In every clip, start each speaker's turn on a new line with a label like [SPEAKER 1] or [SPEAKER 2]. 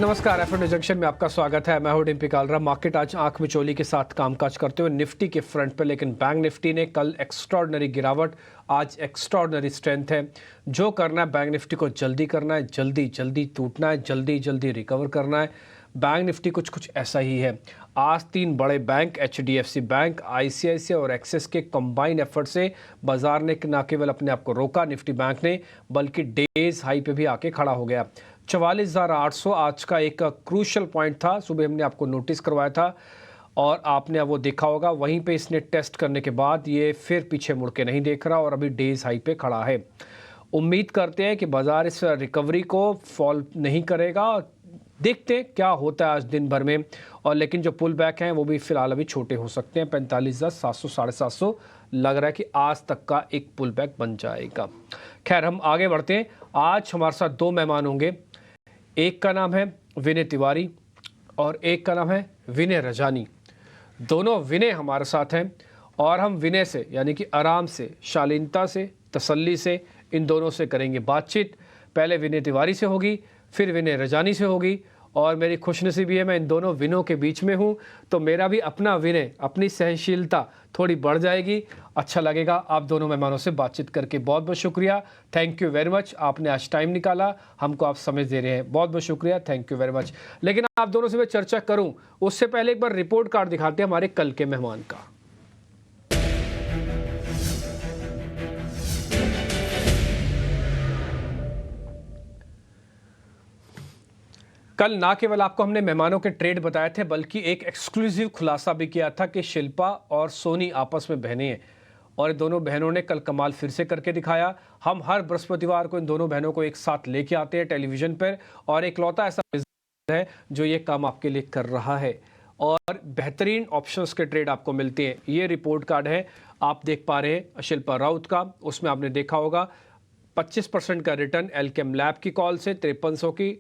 [SPEAKER 1] नमस्कार, F junction में आपका स्वागत है। मैं हूं डिम्पी कालरा। मार्केट आज आंख मिचौली के साथ कामकाज करते हुए निफ्टी के फ्रंट पे, लेकिन बैंक निफ्टी ने कल एक्स्ट्रॉर्डनरी गिरावट, आज एक्स्ट्रॉर्डनरी स्ट्रेंथ है। जो करना है बैंक निफ्टी को जल्दी करना है, जल्दी जल्दी टूटना है, जल्दी जल्दी रिकवर करना है। बैंक निफ्टी कुछ ऐसा ही है। आज तीन बड़े बैंक HDFC बैंक, ICICI और एक्सिस के कंबाइन एफर्ट से बाजार ने न केवल अपने आप को रोका, निफ्टी बैंक ने, बल्कि डेज हाई पे भी आके खड़ा हो गया। 44,800 आज का एक क्रूशल पॉइंट था। सुबह हमने आपको नोटिस करवाया था और आपने वो देखा होगा। वहीं पे इसने टेस्ट करने के बाद ये फिर पीछे मुड़ के नहीं देख रहा और अभी डेज हाई पे खड़ा है। उम्मीद करते हैं कि बाजार इस रिकवरी को फॉल नहीं करेगा। देखते हैं क्या होता है आज दिन भर में। और लेकिन जो पुल बैक हैं वो भी फिलहाल अभी छोटे हो सकते हैं। 45,700 750 लग रहा है कि आज तक का एक पुल बैक बन जाएगा। खैर, हम आगे बढ़ते हैं। आज हमारे साथ दो मेहमान होंगे। एक का नाम है विनय तिवारी और एक का नाम है विनय रजानी। दोनों विनय हमारे साथ हैं और हम विनय से, यानी कि आराम से, शालीनता से, तसल्ली से इन दोनों से करेंगे बातचीत। पहले विनय तिवारी से होगी, फिर विनय रजानी से होगी। और मेरी खुशनसीबी है, मैं इन दोनों विनों के बीच में हूं, तो मेरा भी अपना विनय, अपनी सहनशीलता थोड़ी बढ़ जाएगी। अच्छा लगेगा आप दोनों मेहमानों से बातचीत करके। बहुत बहुत शुक्रिया, थैंक यू वेरी मच। आपने आज टाइम निकाला, हमको आप समझ दे रहे हैं, बहुत बहुत शुक्रिया, थैंक यू वेरी मच। लेकिन आप दोनों से मैं चर्चा करूं उससे पहले एक बार रिपोर्ट कार्ड दिखाते हैं हमारे कल के मेहमान का। कल ना केवल आपको हमने मेहमानों के ट्रेड बताए थे, बल्कि एक एक्सक्लूसिव खुलासा भी किया था कि शिल्पा और सोनी आपस में बहनें हैं और दोनों बहनों ने कल कमाल फिर से करके दिखाया। हम हर बृहस्पतिवार को इन दोनों बहनों को एक साथ लेके आते हैं टेलीविजन पर, और इकलौता ऐसा बिजनेस है जो ये काम आपके लिए कर रहा है और बेहतरीन ऑप्शंस के ट्रेड आपको मिलते हैं। ये रिपोर्ट कार्ड है, आप देख पा रहे हैं शिल्पा राउत का। उसमें आपने देखा होगा 25% का रिटर्न एल्केम लैब की कॉल से, 5300 की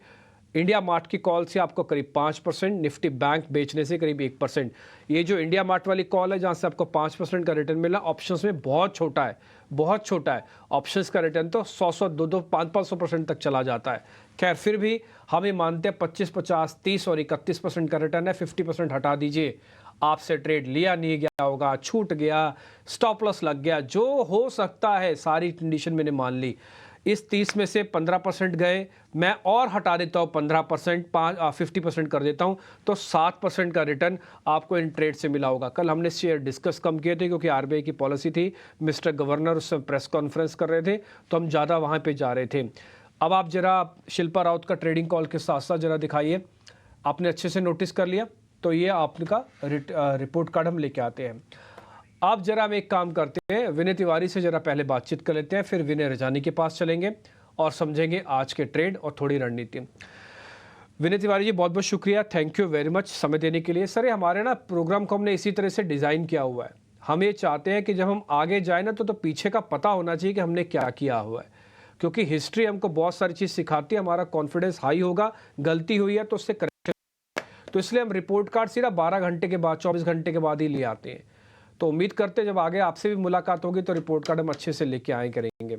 [SPEAKER 1] इंडिया मार्ट की कॉल से आपको करीब 5%, निफ्टी बैंक बेचने से करीब 1%। ये जो इंडिया मार्ट वाली कॉल है जहां से आपको 5% का रिटर्न मिला, ऑप्शंस में बहुत छोटा है, बहुत छोटा है। ऑप्शंस का रिटर्न तो 100 200 500% तक चला जाता है। खैर, फिर भी हम ये मानते हैं 25 50 30 और 31% का रिटर्न है। 50% हटा दीजिए, आपसे ट्रेड लिया नहीं गया होगा, छूट गया, स्टॉप लॉस लग गया, जो हो सकता है सारी कंडीशन मैंने मान ली। इस 30 में से 15% गए, मैं और हटा देता हूँ 15%, 50% कर देता हूँ, तो 7% का रिटर्न आपको इन ट्रेड से मिला होगा। कल हमने शेयर डिस्कस कम किए थे क्योंकि RBI की पॉलिसी थी, मिस्टर गवर्नर उस समय प्रेस कॉन्फ्रेंस कर रहे थे, तो हम ज़्यादा वहाँ पे जा रहे थे। अब आप जरा शिल्पा राउत का ट्रेडिंग कॉल के साथ साथ जरा दिखाइए। आपने अच्छे से नोटिस कर लिया? तो ये आपका रिपोर्ट कार्ड हम लेके आते हैं। आप जरा हम एक काम करते हैं, विनय तिवारी से जरा पहले बातचीत कर लेते हैं, फिर विनय रजानी के पास चलेंगे और समझेंगे आज के ट्रेड और थोड़ी रणनीति। विनय तिवारी जी, बहुत बहुत शुक्रिया, थैंक यू वेरी मच समय देने के लिए। सर, ये हमारे ना प्रोग्राम को हमने इसी तरह से डिज़ाइन किया हुआ है। हम ये चाहते हैं कि जब हम आगे जाए ना तो पीछे का पता होना चाहिए कि हमने क्या किया हुआ है, क्योंकि हिस्ट्री हमको बहुत सारी चीज़ सिखाती है। हमारा कॉन्फिडेंस हाई होगा, गलती हुई है तो उससे करेक्शन। तो इसलिए हम रिपोर्ट कार्ड सीधा 12 घंटे के बाद, 24 घंटे के बाद ही ले आते हैं। तो उम्मीद करते हैं जब आगे आपसे भी मुलाकात होगी तो रिपोर्ट कार्ड हम अच्छे से लेके आए करेंगे।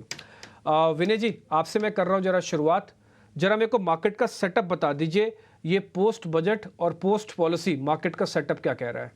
[SPEAKER 1] विनय जी, आपसे मैं कर रहा हूं जरा शुरुआत। जरा मेरे को मार्केट का सेटअप बता दीजिए, ये पोस्ट बजट और पोस्ट पॉलिसी मार्केट का सेटअप क्या कह रहा है?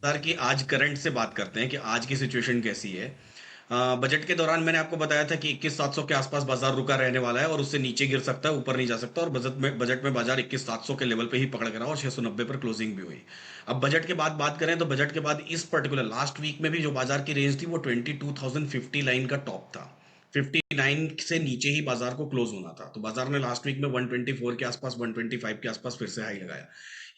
[SPEAKER 2] सर कि आज करंट से बात करते हैं कि आज की सिचुएशन कैसी है। बजट के दौरान मैंने आपको बताया था कि 21,700 के आसपास बाजार रुका रहने वाला है और उससे नीचे गिर सकता है, ऊपर नहीं जा सकता। और बजट में बाजार 21,700 के लेवल पे ही पकड़ कर रहा और 690 पर क्लोजिंग भी हुई। अब बजट के बाद बात करें तो बजट के बाद इस पर्टिकुलर लास्ट वीक में भी जो बाजार की रेंज थी वो 22,050 लाइन का टॉप था। 59 से नीचे ही बाजार को क्लोज होना था, तो बाजार ने लास्ट वीक में 124 के आसपास, 125 के आसपास फिर से हाई लगाया।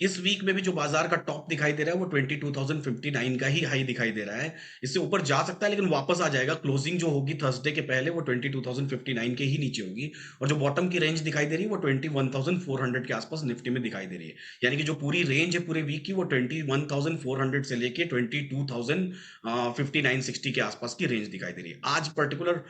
[SPEAKER 2] इस वीक में भी जो बाजार का टॉप दिखाई दे रहा है वो 22,059 का ही हाई दिखाई दे रहा है। इससे ऊपर जा सकता है लेकिन वापस आ जाएगा। क्लोजिंग जो होगी थर्सडे के पहले वो 22,059 के ही नीचे होगी। और जो बॉटम की रेंज दिखाई दे रही है वो 21,400 के आसपास निफ्टी में दिखाई दे रही है। यानी कि जो पूरी रेंज है पूरे वीक की वो 21,400 से लेके 22,059-60 के आसपास की रेंज दिखाई दे रही है। आज पर्टिकुलर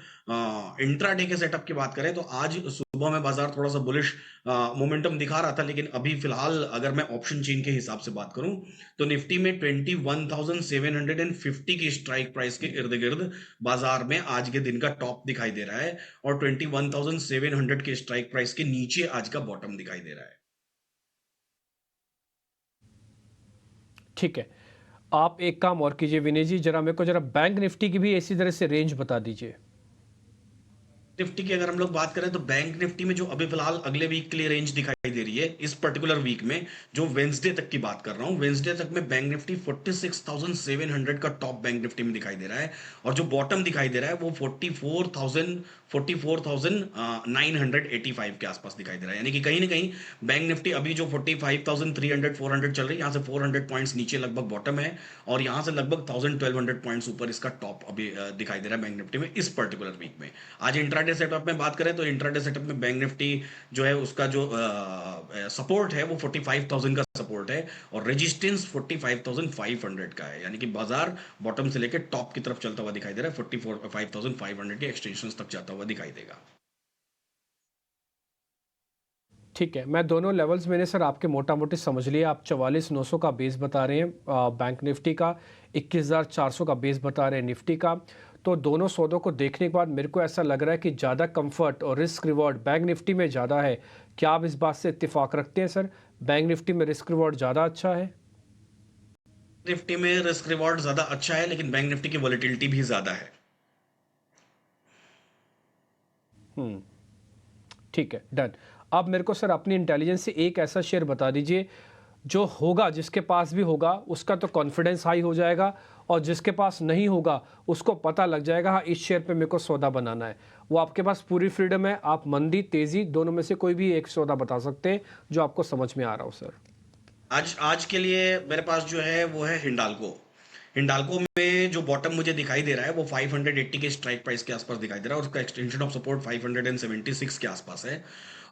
[SPEAKER 2] इंट्राडे के सेटअप की बात करें तो आज सुबह में बाजार थोड़ा-सा बुलिश मोमेंटम दिखा रहा था, लेकिन अभी फिलहाल अगर मैं ऑप्शन चेन के हिसाब से बात करूँ, तो निफ्टी में 21,750 की स्ट्राइक प्राइस के इर्द-गिर्द बाजार में आज के दिन का टॉप दिखाई दे रहा है और 21,700 के स्ट्राइक प्राइस के नीचे आज का बॉटम दिखाई दे रहा है।
[SPEAKER 1] ठीक है। आप एक काम और कीजिए विनय जी, जरा मेरे को जरा बैंक निफ्टी की भी इसी तरह से रेंज बता दीजिए।
[SPEAKER 2] निफ्टी की अगर हम लोग बात करें तो बैंक निफ्टी में जो अभी फिलहाल अगले वीक के लिए रेंज दिखाई दे रही है, इस पर्टिकुलर वीक में जो वेंसडे तक की बात कर रहा हूं, वेंसडे तक में बैंक निफ्टी 46,700 का टॉप बैंक निफ्टी में दिखाई दे रहा है और जो बॉटम दिखाई दे रहा है वो 44,985 के आसपास दिखाई दे रहा है। यानी कि कहीं ना कहीं बैंक निफ्टी अभी जो 45,300 400 चल रही है, यहाँ से 400 पॉइंट्स नीचे लगभग बॉटम है और यहाँ से लगभग 1,000 1200 पॉइंट्स ऊपर इसका टॉप अभी दिखाई दे रहा है बैंक निफ्टी में इस पर्टिकुलर वीक में। आज इंट्राडे सेटअप में बात करें तो इंट्राडे सेटअप में बैंक निफ्टी जो है उसका जो सपोर्ट है वो 45,000 का सपोर्ट है और रेजिस्टेंस 45,500 का है। यानी कि बाजार बॉटम से लेकर टॉप की तरफ चलता हुआ दिखाई दे रहा है, 45,500 के एक्सटेंशन तक जाता हुआ दिखाई देगा।
[SPEAKER 1] ठीक है, मैं दोनों लेवल्स मैंने सर आपके मोटा मोटी समझ लिया। आप 44,900 का बेस बता रहे हैं बैंक निफ्टी का, 21,400 का बेस बता रहे हैं निफ्टी का। तो दोनों सौदों को देखने के बाद मेरे को ऐसा लग रहा है कि ज़्यादा कंफर्ट और रिस्क रिवॉर्ड बैंक निफ्टी में ज़्यादा है। क्या आप इस बात से इत्तेफाक रखते हैं सर, बैंक निफ्टी में रिस्क रिवॉर्ड ज़्यादा अच्छा है?
[SPEAKER 2] निफ्टी में रिस्क रिवॉर्ड ज्यादा अच्छा है, लेकिन बैंक निफ्टी की वॉलेटिलिटी भी ज्यादा है।
[SPEAKER 1] हम्म, ठीक है, डन। अब मेरे को सर अपनी इंटेलिजेंस से एक ऐसा शेयर बता दीजिए जो होगा, जिसके पास भी होगा उसका तो कॉन्फिडेंस हाई हो जाएगा और जिसके पास नहीं होगा उसको पता लग जाएगा हाँ इस शेयर पे मेरे को सौदा बनाना है। वो आपके पास पूरी फ्रीडम है, आप मंदी तेजी दोनों में से कोई भी एक सौदा बता सकते हैं जो आपको समझ में आ रहा हो सर।
[SPEAKER 2] आज आज के लिए मेरे पास जो है वो है हिंडाल्को। हिंडाल्को में जो बॉटम मुझे दिखाई दे रहा है वो 580 के स्ट्राइक प्राइस के आसपास दिखाई दे रहा है और उसका एक्सटेंशन ऑफ सपोर्ट 576 के आसपास है।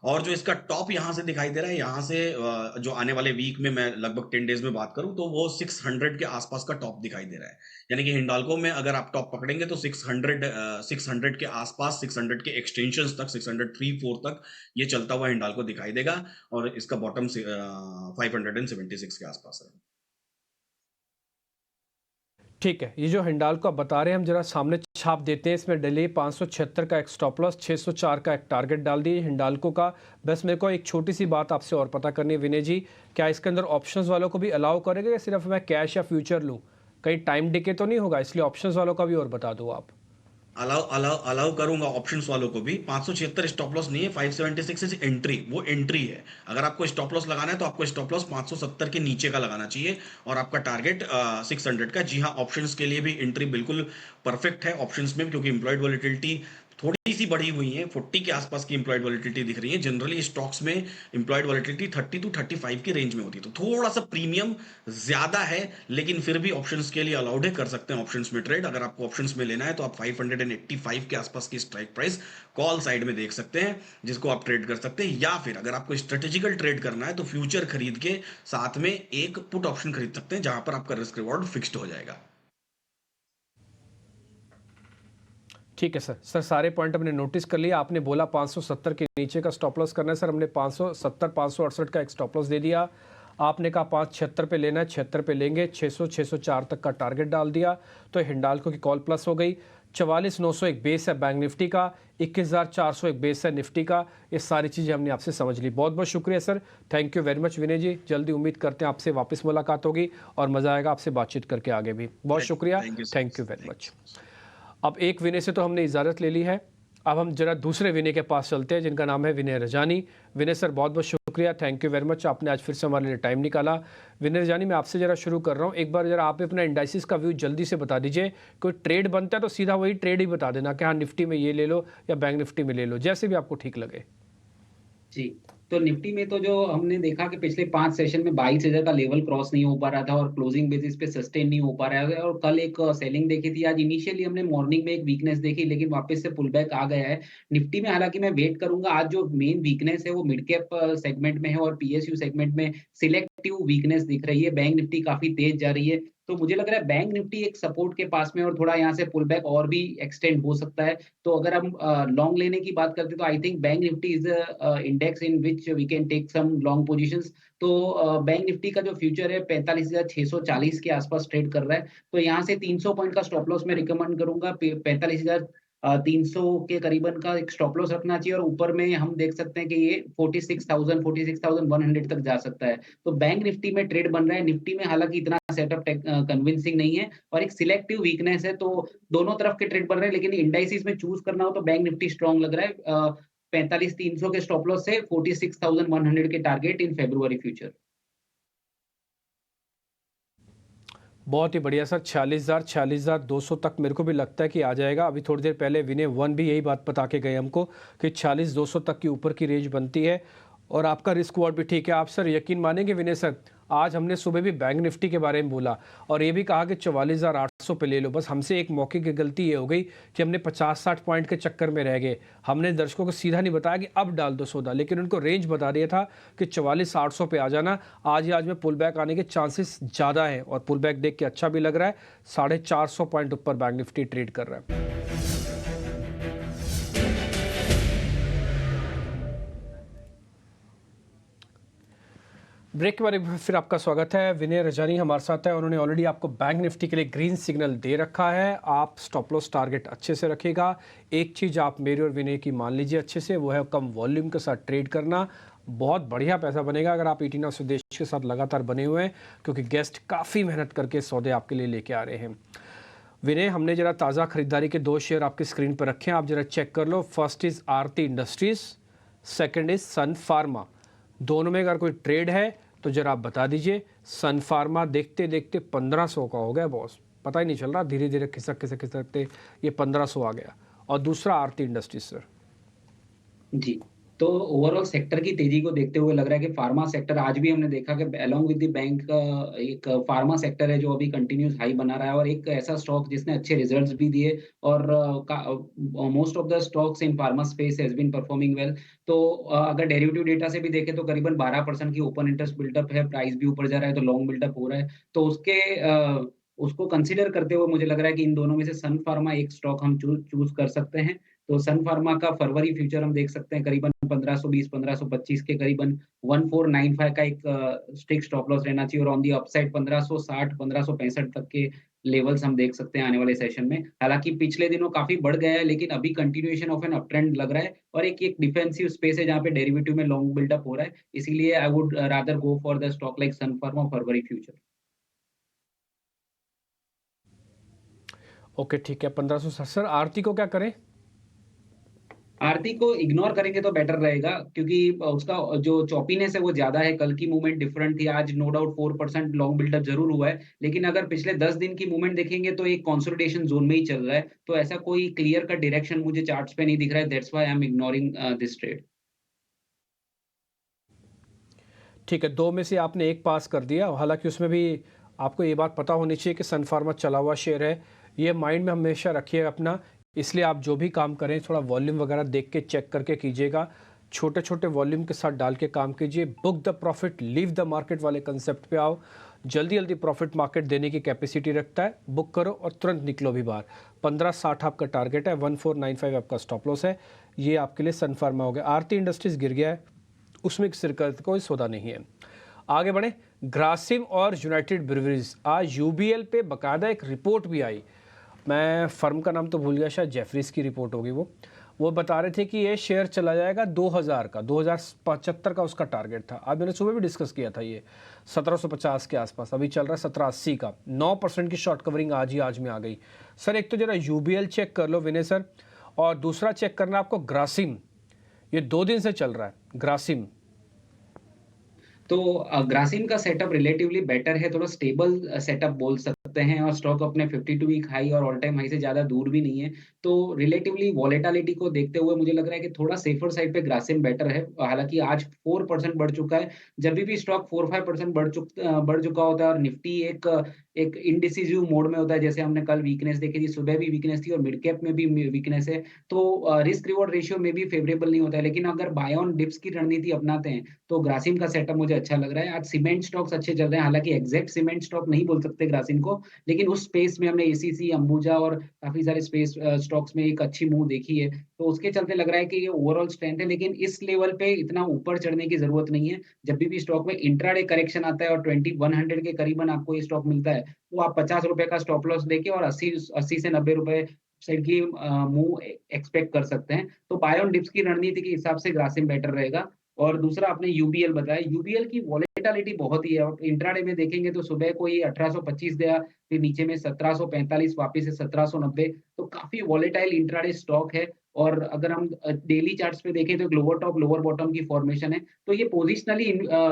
[SPEAKER 2] और जो इसका टॉप यहाँ से दिखाई दे रहा है, यहाँ से जो आने वाले वीक में मैं लगभग 10 डेज में बात करूं तो वो 600 के आसपास का टॉप दिखाई दे रहा है। यानी कि हिंडाल्को में अगर आप टॉप पकड़ेंगे तो 600 के आसपास, 600 के एक्सटेंशन तक, 603-4 तक ये चलता हुआ हिंडाल्को दिखाई देगा और इसका बॉटम 576 के आसपास है।
[SPEAKER 1] ठीक है, ये जो हिंडाल्को आप बता रहे हैं हम जरा सामने छाप देते हैं। इसमें डेली 576 का एक स्टॉप लॉस, 604 का एक टारगेट डाल दिए हिंडाल्को का। बस मेरे को एक छोटी सी बात आपसे और पता करनी है विनय जी, क्या इसके अंदर ऑप्शंस वालों को भी अलाउ करेंगे या सिर्फ मैं कैश या फ्यूचर लूँ? कहीं टाइम डिके तो नहीं होगा, इसलिए ऑप्शंस वालों का भी और बता दो आप।
[SPEAKER 2] अलाउ अलाउ अलाउ करूंगा ऑप्शंस वालों को भी। 576 स्टॉप लॉस नहीं है, 576 इज एंट्री, वो एंट्री है। अगर आपको स्टॉप लॉस लगाना है तो आपको स्टॉप लॉस 570 के नीचे का लगाना चाहिए और आपका टारगेट 600 का। जी हाँ, ऑप्शंस के लिए भी एंट्री बिल्कुल परफेक्ट है ऑप्शंस में, क्योंकि इंप्लॉयड वॉलिटिलिटी थोड़ी सी बढ़ी हुई है, 40 के आसपास की इंप्लॉयड वॉलिटिलिटी दिख रही है। जनरली स्टॉक्स में इंप्लॉयड वॉलिटिलिटी 30 टू 35 की रेंज में होती है, तो थोड़ा सा प्रीमियम ज्यादा है, लेकिन फिर भी ऑप्शंस के लिए अलाउड है, कर सकते हैं ऑप्शंस में ट्रेड। अगर आपको ऑप्शंस में लेना है तो आप 585 के आसपास की स्ट्राइक प्राइस कॉल साइड में देख सकते हैं, जिसको आप ट्रेड कर सकते हैं। या फिर अगर आपको स्ट्रेटेजिकल ट्रेड करना है तो फ्यूचर खरीद के साथ में एक पुट ऑप्शन खरीद सकते हैं, जहां पर आपका रिस्क रिवॉर्ड फिक्स्ड हो जाएगा।
[SPEAKER 1] ठीक है सर। सर सारे पॉइंट हमने नोटिस कर लिया। आपने बोला 570 के नीचे का स्टॉप लॉस करना है सर, हमने 570 568 का एक स्टॉप लॉस दे दिया। आपने कहा 576 पे लेना है, 76 पे लेंगे, 600 604 तक का टारगेट डाल दिया। तो हिंडाल्को की कॉल प्लस हो गई। 44,900 एक बेस है बैंक निफ्टी का, 21,400 एक बेस है निफ्टी का। ये सारी चीज़ें हमने आपसे समझ ली। बहुत बहुत शुक्रिया सर, thank you very much Vinay ji. जल्दी उम्मीद करते हैं आपसे वापस मुलाकात होगी और मज़ा आएगा आपसे बातचीत करके आगे भी। बहुत शुक्रिया,
[SPEAKER 2] thank you
[SPEAKER 1] thank you very much. अब एक विनय से तो हमने इजाज़त ले ली है, अब हम जरा दूसरे विनय के पास चलते हैं जिनका नाम है विनय रजानी। विनय सर बहुत बहुत शुक्रिया, थैंक यू वेरी मच, आपने आज फिर से हमारे लिए टाइम निकाला। विनय रजानी, मैं आपसे जरा शुरू कर रहा हूँ। एक बार जरा आप अपना इंडाइसिस का व्यू जल्दी से बता दीजिए। कोई ट्रेड बनता है तो सीधा वही ट्रेड ही बता देना कि हाँ निफ्टी में ये ले लो या बैंक निफ्टी में ले लो, जैसे भी आपको ठीक लगे।
[SPEAKER 3] जी। तो निफ्टी में तो जो हमने देखा कि पिछले 5 सेशन में 22,000 का लेवल क्रॉस नहीं हो पा रहा था और क्लोजिंग बेसिस पे सस्टेन नहीं हो पा रहा है और कल एक सेलिंग देखी थी। आज इनिशियली हमने मॉर्निंग में एक वीकनेस देखी, लेकिन वापस से पुल बैक आ गया है निफ्टी में। हालांकि मैं वेट करूंगा, आज जो मेन वीकनेस है वो मिड कैप सेगमेंट में है और पीएसयू सेगमेंट में सिलेक्ट सिलेक्टिव वीकनेस दिख रही है। बैंक निफ्टी काफ़ी तेज़ जा रही है। तो मुझे लग रहा है बैंक निफ्टी एक सपोर्ट के पास में और थोड़ा यहाँ से पुल बैक और भी एक्सटेंड हो सकता है। तो अगर हम लॉन्ग लेने की बात करते हैं तो I think bank Nifty is a index in which we can take some long positions. तो बैंक निफ्टी का जो फ्यूचर है 45,640 के आसपास ट्रेड कर रहा है। तो यहाँ से 300 पॉइंट का स्टॉप लॉस मैं रिकमेंड करूँगा। 45,300 के करीबन का एक स्टॉप लॉस रखना चाहिए और ऊपर में हम देख सकते हैं कि ये 46,000 46,100 तक जा सकता है। तो बैंक निफ्टी में ट्रेड बन रहा है। निफ्टी में हालाँकि इतना सेटअप कन्विंसिंग नहीं है और एक सिलेक्टिव वीकनेस है, तो दोनों तरफ के ट्रेड बन रहे हैं, लेकिन इंडाइसिस में चूज़ करना हो तो बैंक निफ्टी स्ट्रांग लग रहा है। 45,300 के स्टॉप लॉस से 46,100 के टारगेट इन फेब्रुअरी फ्यूचर।
[SPEAKER 1] बहुत ही बढ़िया सर। 46,000 46,200 तक मेरे को भी लगता है कि आ जाएगा। अभी थोड़ी देर पहले विनय वन भी यही बात बता के गए हमको कि 46,200 तक की ऊपर की रेंज बनती है और आपका रिस्क वॉट भी ठीक है। आप सर यकीन मानेंगे विनय सर, आज हमने सुबह भी बैंक निफ्टी के बारे में बोला और ये भी कहा कि 44,800 पे ले लो। बस हमसे एक मौके की गलती ये हो गई कि हमने 50-60 पॉइंट के चक्कर में रह गए। हमने दर्शकों को सीधा नहीं बताया कि अब डाल दो सौदा, लेकिन उनको रेंज बता दिया था कि 44,800 पे आ जाना। आज में पुल बैक आने के चांसेस ज़्यादा हैं और पुल बैक देख के अच्छा भी लग रहा है। 450 पॉइंट ऊपर बैंक निफ्टी ट्रेड कर रहा है। ब्रेक के बाद फिर आपका स्वागत है। विनय रजानी हमारे साथ है। उन्होंने ऑलरेडी आपको बैंक निफ्टी के लिए ग्रीन सिग्नल दे रखा है। आप स्टॉप लॉस टारगेट अच्छे से रखेगा। एक चीज़ आप मेरी और विनय की मान लीजिए अच्छे से, वो है कम वॉल्यूम के साथ ट्रेड करना। बहुत बढ़िया पैसा बनेगा अगर आप ईटीना स्वदेश के साथ लगातार बने हुए हैं, क्योंकि गेस्ट काफ़ी मेहनत करके सौदे आपके लिए लेके आ रहे हैं। विनय, हमने जरा ताज़ा खरीदारी के 2 शेयर आपकी स्क्रीन पर रखे हैं, आप जरा चेक कर लो। First is Aarti industries, second is Sun Pharma. दोनों में अगर कोई ट्रेड है तो जरा आप बता दीजिए। सन फार्मा देखते देखते 1500 का हो गया बॉस, पता ही नहीं चल रहा, धीरे धीरे खिसकते ये 1500 आ गया। और दूसरा आरती इंडस्ट्रीज सर।
[SPEAKER 3] जी, तो ओवरऑल सेक्टर की तेजी को देखते हुए लग रहा है कि फार्मा सेक्टर आज भी हमने देखा कि अलोंग विद द बैंक एक फार्मा सेक्टर है जो अभी कंटिन्यूस हाई बना रहा है और एक ऐसा स्टॉक जिसने अच्छे रिजल्ट्स भी दिए और most of the stocks in pharma space has been performing well. तो अगर डेरिवेटिव डेटा से भी देखें तो करीबन 12% की ओपन इंटरेस्ट बिल्डअप है, प्राइस भी ऊपर जा रहा है तो लॉन्ग बिल्डअप हो रहा है। तो उसको कंसीडर करते हुए मुझे लग रहा है कि इन दोनों में से सन फार्मा एक स्टॉक हम चूज कर सकते हैं। तो सन फार्मा का फरवरी फ्यूचर हम देख सकते हैं करीबन 1520 1525 के करीबन 1495 का एक स्ट्रिक्ट स्टॉप लॉस रहना चाहिए और ऑन दी अपसाइड 1560 1565 तक के लेवल्स हम देख सकते हैं आने वाले सेशन में। हालांकि पिछले दिनों काफी बढ़ गया है, लेकिन अभी continuation of an up trend लग रहा है और एक एक डिफेंसिव स्पेस है जहां पे डेरिवेटिव में लॉन्ग बिल्डअप हो रहा है। इसीलिए I would rather go for the stock like Sun Pharma फरवरी फ्यूचर।
[SPEAKER 1] ओके ठीक है, 1500। सर आरती को क्या करें?
[SPEAKER 3] आरती को इग्नोर करेंगे तो बेटर रहेगा, क्योंकि उसका जो चॉपीनेस है वो ज्यादा है। कल की मूवमेंट डिफरेंट थी, आज नो डाउट 4% लॉन्ग बिल्डअप जरूर हुआ है, लेकिन अगर पिछले 10 दिन की मूवमेंट देखेंगे तो एक कंसोलिडेशन जोन में ही चल रहा है। तो ऐसा कोई क्लियर कट डायरेक्शन मुझे चार्ट्स पे नहीं दिख रहा है। That's why I am ignoring this trade.
[SPEAKER 1] ठीक है, 2 में से आपने एक पास कर दिया। हालांकि उसमें भी आपको ये बात पता होनी चाहिए कि सन फार्मा चला हुआ शेयर है, ये माइंड में हमेशा रखिए अपना। इसलिए आप जो भी काम करें थोड़ा वॉल्यूम वगैरह देख के चेक करके कीजिएगा। छोटे छोटे वॉल्यूम के साथ डाल के काम कीजिए। Book the profit leave the market वाले कंसेप्ट पे आओ। जल्दी जल्दी प्रॉफिट मार्केट देने की कैपेसिटी रखता है। बुक करो और तुरंत निकलो भी बाहर। 1560 आपका टारगेट है, 1495 आपका स्टॉप लॉस है। ये आपके लिए सन फार्मा हो गया। आरती इंडस्ट्रीज गिर गया है, उसमें सिरकत कोई सौदा नहीं है। आगे बढ़े, ग्रासिम और यूनाइटेड ब्रूवरीज। आज यूबीएल पे बकायदा एक रिपोर्ट भी आई, मैं फर्म का नाम तो भूल गया, शायद जेफरीज की रिपोर्ट होगी। वो बता रहे थे कि ये शेयर चला जाएगा 2000 का, 2075 का उसका टारगेट था। आज मैंने सुबह भी डिस्कस किया था, ये 1750 के आसपास, अभी चल रहा है 1780 का। 9% की शॉर्ट कवरिंग आज में आ गई। सर एक तो जरा यूबीएल चेक कर लो विनय सर, और दूसरा चेक करना आपको ग्रासिम, ये 2 दिन से चल रहा है ग्रासिम।
[SPEAKER 3] तो ग्रासिम का सेटअप रिलेटिवली बेटर है, थोड़ा स्टेबल सेटअप बोल सकते हैं और स्टॉक अपने 52 वीक हाई और ऑल टाइम हाई से ज्यादा दूर भी नहीं है। तो रिलेटिवली वॉलेटिलिटी को देखते हुए मुझे लग रहा है कि थोड़ा सेफर साइड पे ग्रासिम बेटर है। हालांकि आज 4% बढ़ चुका है। जब भी स्टॉक 4-5% बढ़ चुका होता है और निफ्टी एक एक इंडिसिजिव मोड में होता है, जैसे हमने कल वीकनेस देखी थी, सुबह भी वीकनेस थी और मिड कैप में भी वीकनेस है, तो रिस्क रिवॉर्ड रेशियो में भी फेवरेबल नहीं होता है। लेकिन अगर बाय ऑन डिप्स की रणनीति अपनाते हैं तो ग्रासिम का सेटअप मुझे अच्छा लग रहा है। आज सीमेंट स्टॉक्स अच्छे चल रहे हैं, हालांकि एग्जैक्ट सीमेंट स्टॉक नहीं बोल सकते ग्रासिम को, लेकिन उस स्पेस में हमने एसीसी, अंबुजा और काफी सारे स्पेस स्टॉक्स में एक अच्छी मूव देखी है, तो उसके चलते लग रहा है कि ये ओवरऑल स्ट्रेंथ है। लेकिन इस लेवल पे इतना ऊपर चढ़ने की जरूरत नहीं है। जब भी स्टॉक में इंट्राडे करेक्शन आता है और 2100 के करीबन आपको ये स्टॉक मिलता है, तो आप 50 रुपए का स्टॉप लॉस लेके और 80 से 90 रुपए साइड की मूव एक्सपेक्ट कर सकते हैं। तो बाय ऑन डिप्स की रणनीति के हिसाब से ग्रासिम बेटर रहेगा। और दूसरा आपने यूबीएल बताया, यूबीएल की वॉलेटिलिटी बहुत ही है। आप इंट्राडे में देखेंगे तो सुबह को ये 1825 गया, फिर नीचे में 1745, वापस से 1790, तो काफी वॉलेटाइल इंट्राडे स्टॉक है। और अगर हम डेली चार्ट्स पे देखें तो एक लोअर टॉप लोअर बॉटम की फॉर्मेशन है, तो ये पोजिशनली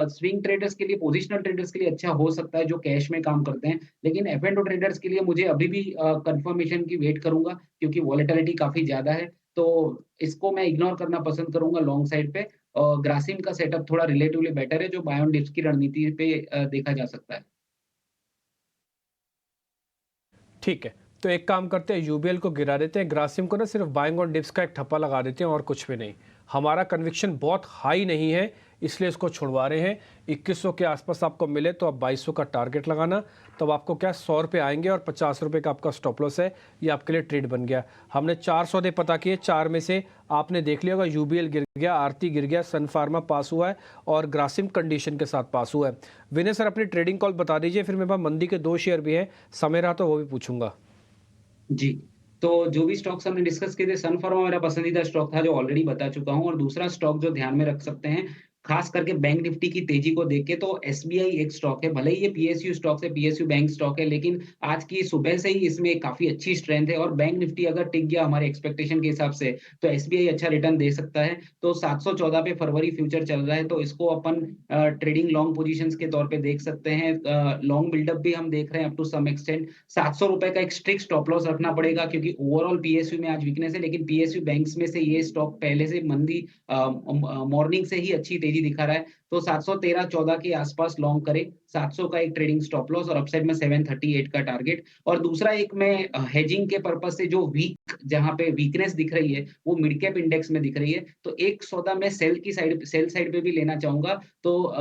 [SPEAKER 3] स्विंग ट्रेडर्स के लिए, पोजिशनल ट्रेडर्स के लिए अच्छा हो सकता है जो कैश में काम करते हैं। लेकिन एफ एंड ओ ट्रेडर्स के लिए मुझे अभी भी कंफर्मेशन की वेट करूंगा, क्योंकि वॉलेटिलिटी काफी ज्यादा है, तो इसको मैं इग्नोर करना पसंद करूंगा लॉन्ग साइड पे। ग्रासिम का सेटअप थोड़ा रिलेटिवली बेटर है, जो बाय ऑन डिप्स की रणनीति पे देखा जा सकता है।
[SPEAKER 1] ठीक है, तो एक काम करते हैं, यूबीएल को गिरा देते हैं, ग्रासिम को ना सिर्फ बाइंग ऑन डिप्स का एक ठप्पा लगा देते हैं और कुछ भी नहीं। हमारा कन्विक्शन बहुत हाई नहीं है, इसलिए इसको छुड़वा रहे हैं। 2100 के आसपास आपको मिले तो आप 2200 का टारगेट लगाना, तब आपको क्या 100 रुपये आएंगे और 50 रुपये का आपका स्टॉप लॉस है, ये आपके लिए ट्रेड बन गया। हमने 4 सौदे पता किए, 4 में से आपने देख लिया होगा यूबीएल गिर गया, आरती गिर गया, सन फार्मा पास हुआ है और ग्रासिम कंडीशन के साथ पास हुआ है। विनय सर अपनी ट्रेडिंग कॉल बता दीजिए, फिर मेरे पास मंदी के 2 शेयर भी हैं, समय रहा तो वो भी पूछूंगा।
[SPEAKER 3] जी, तो जो भी स्टॉक्स हमने डिस्कस किए थे, सन फार्मा मेरा पसंदीदा स्टॉक था जो ऑलरेडी बता चुका हूँ। और दूसरा स्टॉक जो ध्यान में रख सकते हैं, खास करके बैंक निफ्टी की तेजी को देख के, तो एसबीआई एक स्टॉक है। भले ही ये पीएसयू स्टॉक है, पीएसयू बैंक स्टॉक है, लेकिन आज की सुबह से ही इसमें काफी अच्छी स्ट्रेंथ है। और बैंक निफ्टी अगर टिक गया हमारे एक्सपेक्टेशन के हिसाब से, तो एसबीआई अच्छा रिटर्न दे सकता है। तो 714 पे फरवरी फ्यूचर चल रहा है, तो इसको अपन ट्रेडिंग लॉन्ग पोजीशंस के तौर पे देख सकते हैं। लॉन्ग बिल्डअप भी हम देख रहे हैं अप टू सम एक्सटेंट। 700 रुपए का एक स्ट्रिक्ट स्टॉप लॉस रखना पड़ेगा, क्योंकि ओवरऑल पीएसयू में आज वीकनेस है, लेकिन पीएसयू बैंक्स में से ये स्टॉक पहले से मंदी मॉर्निंग से ही अच्छी तेजी दिखा रहा है। तो 713-14 के आसपास लॉन्ग करे, 700 का एक ट्रेडिंग स्टॉप लॉस और अपसाइड में 738 का टारगेट। और दूसरा एक मैं हेजिंग के पर्पस से जो जहां पे वीकनेस दिख रही है वो मिड कैप इंडेक्स में दिख रही है, तो एक सौदा मैं सेल साइड पे भी लेना चाहूंगा। तो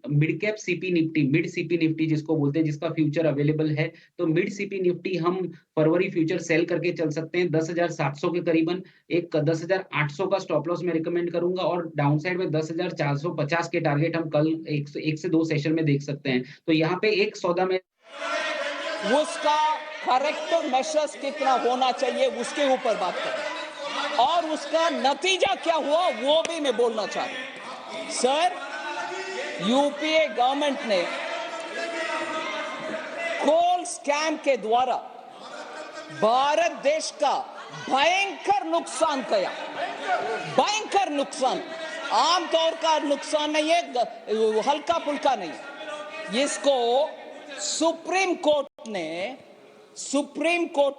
[SPEAKER 3] mid cap CP Nifty, mid CP Nifty जिसको बोलते हैं, जिसका फ्यूचर अवेलेबल है, तो मिड सीपी निफ्टी हम फरवरी फ्यूचर सेल करके चल सकते हैं 10,700 के करीबन। एक 10,800 का स्टॉप लॉस मैं रिकमेंड करूंगा और डाउन साइड में 10,450 के टारगेट हम कल एक से दो सेशन में देख सकते हैं। तो यहाँ पे एक सौदा में
[SPEAKER 4] उसका करेक्टिव मेजर्स कितना होना चाहिए उसके ऊपर बात करें, और उसका नतीजा क्या हुआ वो भी मैं बोलना चाह रहा हूं। सर, यूपीए गवर्नमेंट ने कोल स्कैम के द्वारा भारत देश का भयंकर नुकसान किया। भयंकर नुकसान, आमतौर का नुकसान नहीं है, हल्का फुल्का नहीं। इसको सुप्रीम कोर्ट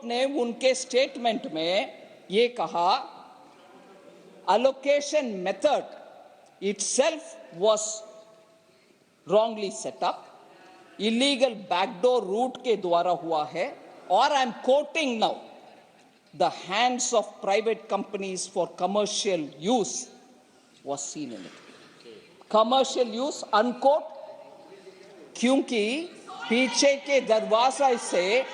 [SPEAKER 4] ने उनके स्टेटमेंट में ये कहा, allocation method itself was wrongly set up, illegal backdoor route के द्वारा हुआ है, और I am quoting now, the hands of private companies for commercial use was seen in it. Commercial use unquote, क्योंकि पीछे के दरवाजा से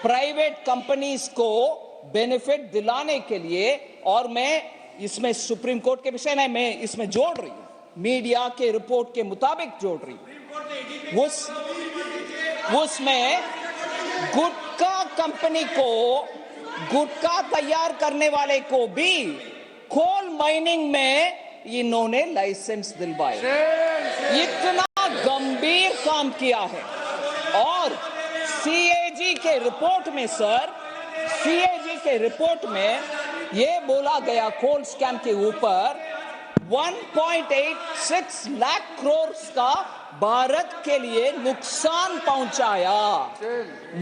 [SPEAKER 4] प्राइवेट कंपनीज को बेनिफिट दिलाने के लिए, और मैं इसमें सुप्रीम कोर्ट के विषय नहीं, मैं इसमें जोड़ रही हूं, मीडिया के रिपोर्ट के मुताबिक जोड़ रही हूं, उसमें गुटखा कंपनी को, गुटखा तैयार करने वाले को भी कोल माइनिंग में इन्होंने लाइसेंस दिलवाए। इतना गंभीर काम किया है। और सीएजी के रिपोर्ट में, सर, सीएजी के रिपोर्ट में यह बोला गया कोल स्कैम के ऊपर 1.86 लाख करोड़ का भारत के लिए नुकसान पहुंचाया।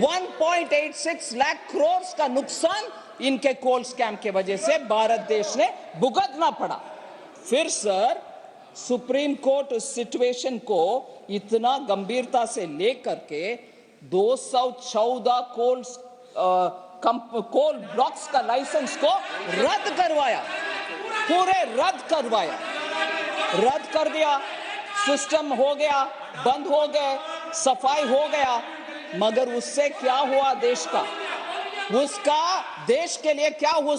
[SPEAKER 4] 1.86 लाख करोड़ का नुकसान इनके कोल स्कैम के वजह से भारत देश ने भुगतना पड़ा। फिर सर, सुप्रीम कोर्ट उस सिचुएशन को इतना गंभीरता से लेकर के 214 कोल ब्लॉक्स का लाइसेंस को रद्द करवाया, पूरे रद्द करवाया, रद्द कर दिया। सिस्टम हो गया, बंद हो गए, सफाई हो गया। मगर उससे क्या हुआ देश का, उसका देश के लिए क्या हुआ,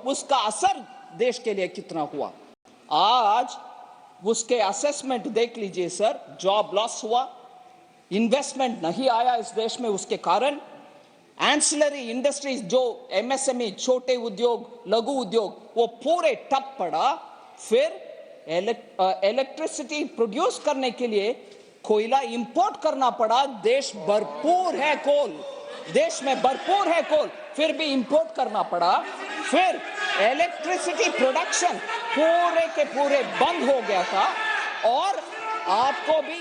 [SPEAKER 4] उसका असर देश के लिए कितना हुआ? आज उसके असेसमेंट देख लीजिए सर। जॉब लॉस हुआ, इन्वेस्टमेंट नहीं आया इस देश में, उसके कारण एंसिलरी इंडस्ट्रीज जो एमएसएमई, छोटे उद्योग, लघु उद्योग, वो पूरे ठप पड़ा। फिर इलेक्ट्रिसिटी प्रोड्यूस करने के लिए कोयला इंपोर्ट करना पड़ा। देश भरपूर है कोल, देश में भरपूर है कोल, फिर भी इंपोर्ट करना पड़ा। फिर इलेक्ट्रिसिटी प्रोडक्शन पूरे के पूरे बंद हो गया था। और आपको भी